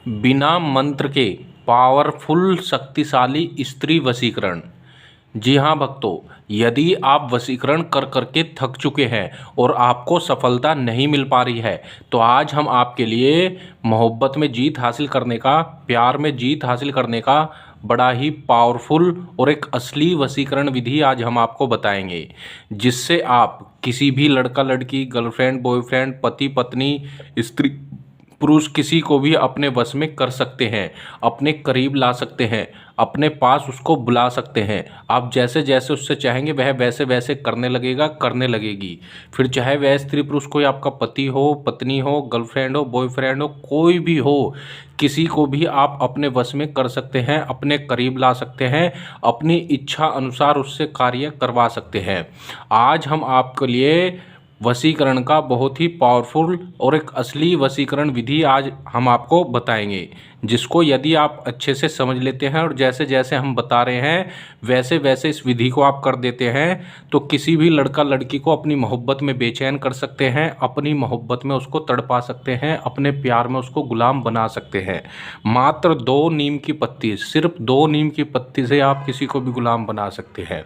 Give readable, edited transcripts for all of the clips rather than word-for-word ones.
बिना मंत्र के पावरफुल शक्तिशाली स्त्री वशीकरण। जी हाँ भक्तों, यदि आप वशीकरण कर करके थक चुके हैं और आपको सफलता नहीं मिल पा रही है, तो आज हम आपके लिए मोहब्बत में जीत हासिल करने का, प्यार में जीत हासिल करने का बड़ा ही पावरफुल और एक असली वशीकरण विधि आज हम आपको बताएंगे, जिससे आप किसी भी लड़का लड़की, गर्लफ्रेंड बॉयफ्रेंड, पति पत्नी, स्त्री पुरुष, किसी को भी अपने वश में कर सकते हैं, अपने करीब ला सकते हैं, अपने पास उसको बुला सकते हैं। आप जैसे जैसे उससे चाहेंगे वह वैसे वैसे करने लगेगा, करने लगेगी। फिर चाहे वह स्त्री पुरुष कोई आपका पति हो, पत्नी हो, गर्लफ्रेंड हो, बॉयफ्रेंड हो, कोई भी हो, किसी को भी आप अपने वश में कर सकते हैं, अपने करीब ला सकते हैं, अपनी इच्छा अनुसार उससे कार्य करवा सकते हैं। आज हम आपके लिए वशीकरण का बहुत ही पावरफुल और एक असली वशीकरण विधि आज हम आपको बताएंगे, जिसको यदि आप अच्छे से समझ लेते हैं और जैसे जैसे हम बता रहे हैं वैसे वैसे इस विधि को आप कर देते हैं, तो किसी भी लड़का लड़की को अपनी मोहब्बत में बेचैन कर सकते हैं, अपनी मोहब्बत में उसको तड़पा सकते हैं, अपने प्यार में उसको गुलाम बना सकते हैं। मात्र 2 नीम की पत्ती, सिर्फ 2 नीम की पत्ती से आप किसी को भी गुलाम बना सकते हैं।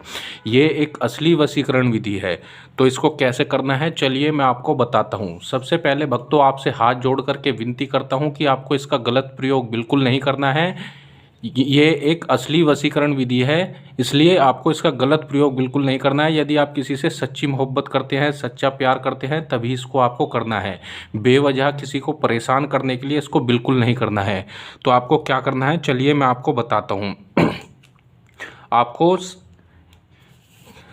ये एक असली वशीकरण विधि है। तो इसको कैसे करना है, चलिए मैं आपको बताता हूँ। सबसे पहले भक्तों, आपसे हाथ जोड़ करके विनती करता हूँ कि आपको इसका गलत प्रयोग बिल्कुल नहीं करना है। ये एक असली वशीकरण विधि है, इसलिए आपको इसका गलत प्रयोग बिल्कुल नहीं करना है। यदि आप किसी से सच्ची मोहब्बत करते हैं, सच्चा प्यार करते हैं, तभी इसको आपको करना है। बेवजह किसी को परेशान करने के लिए इसको बिल्कुल नहीं करना है। तो आपको क्या करना है, चलिए मैं आपको बताता हूँ। आपको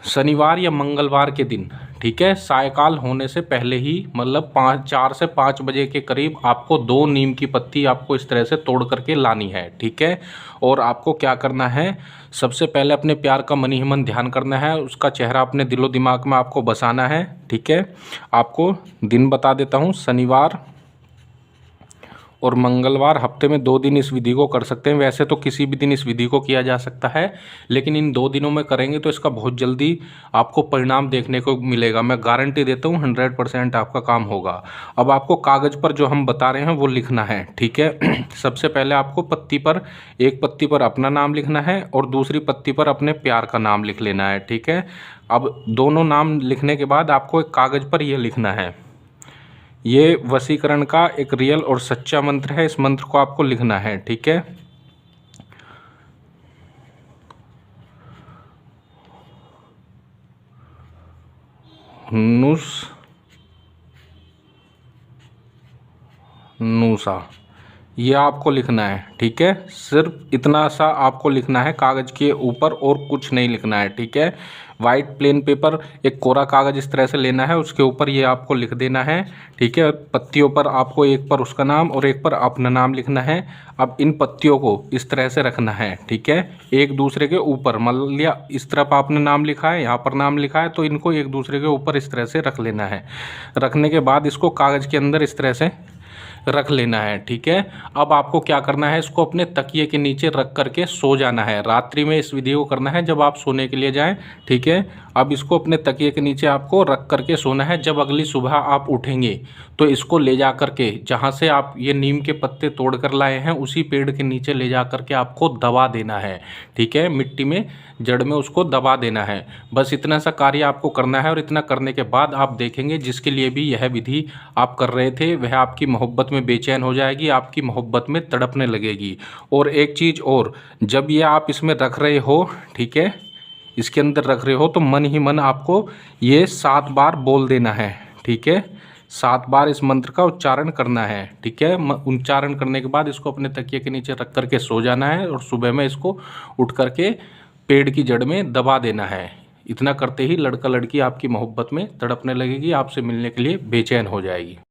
शनिवार या मंगलवार के दिन, ठीक है, सायकाल होने से पहले ही, मतलब 4 से 5 बजे के करीब आपको 2 नीम की पत्ती आपको इस तरह से तोड़ करके लानी है, ठीक है। और आपको क्या करना है, सबसे पहले अपने प्यार का मन ही मन ध्यान करना है, उसका चेहरा अपने दिलो दिमाग में आपको बसाना है, ठीक है। आपको दिन बता देता हूँ, शनिवार और मंगलवार, हफ्ते में 2 दिन इस विधि को कर सकते हैं। वैसे तो किसी भी दिन इस विधि को किया जा सकता है, लेकिन इन 2 दिनों में करेंगे तो इसका बहुत जल्दी आपको परिणाम देखने को मिलेगा। मैं गारंटी देता हूँ 100% आपका काम होगा। अब आपको कागज़ पर जो हम बता रहे हैं वो लिखना है, ठीक है। सबसे पहले आपको पत्ती पर, एक पत्ती पर अपना नाम लिखना है और दूसरी पत्ती पर अपने प्यार का नाम लिख लेना है, ठीक है। अब दोनों नाम लिखने के बाद आपको एक कागज़ पर यह लिखना है, ये वशीकरण का एक रियल और सच्चा मंत्र है। इस मंत्र को आपको लिखना है, ठीक है। नूसा, ये आपको लिखना है, ठीक है। सिर्फ इतना सा आपको लिखना है कागज़ के ऊपर, और कुछ नहीं लिखना है, ठीक है। वाइट प्लेन पेपर, एक कोरा कागज़ इस तरह से लेना है, उसके ऊपर ये आपको लिख देना है, ठीक है। पत्तियों पर आपको एक पर उसका नाम और एक पर अपना नाम लिखना है। अब इन पत्तियों को इस तरह से रखना है, ठीक है, एक दूसरे के ऊपर। मान लिया इस तरफ आपने नाम लिखा है, यहाँ पर नाम लिखा है, तो इनको एक दूसरे के ऊपर इस तरह से रख लेना है। रखने के बाद इसको कागज़ के अंदर इस तरह से रख लेना है, ठीक है। अब आपको क्या करना है, इसको अपने तकिए के नीचे रख करके सो जाना है। रात्रि में इस विधि को करना है जब आप सोने के लिए जाएं, ठीक है। अब इसको अपने तकिए के नीचे आपको रख करके सोना है। जब अगली सुबह आप उठेंगे तो इसको ले जा करके, जहाँ से आप ये नीम के पत्ते तोड़ कर लाए हैं, उसी पेड़ के नीचे ले जा करके आपको दबा देना है, ठीक है। मिट्टी में, जड़ में उसको दबा देना है। बस इतना सा कार्य आपको करना है, और इतना करने के बाद आप देखेंगे जिसके लिए भी यह विधि आप कर रहे थे वह आपकी मोहब्बत में बेचैन हो जाएगी, आपकी मोहब्बत में तड़पने लगेगी। और एक चीज़ और, जब ये आप इसमें रख रहे हो, ठीक है, इसके अंदर रख रहे हो, तो मन ही मन आपको ये 7 बार बोल देना है, ठीक है। 7 बार इस मंत्र का उच्चारण करना है, ठीक है। उच्चारण करने के बाद इसको अपने तकिए के नीचे रख करके सो जाना है, और सुबह में इसको उठ करके पेड़ की जड़ में दबा देना है। इतना करते ही लड़का लड़की आपकी मोहब्बत में तड़पने लगेगी, आपसे मिलने के लिए बेचैन हो जाएगी।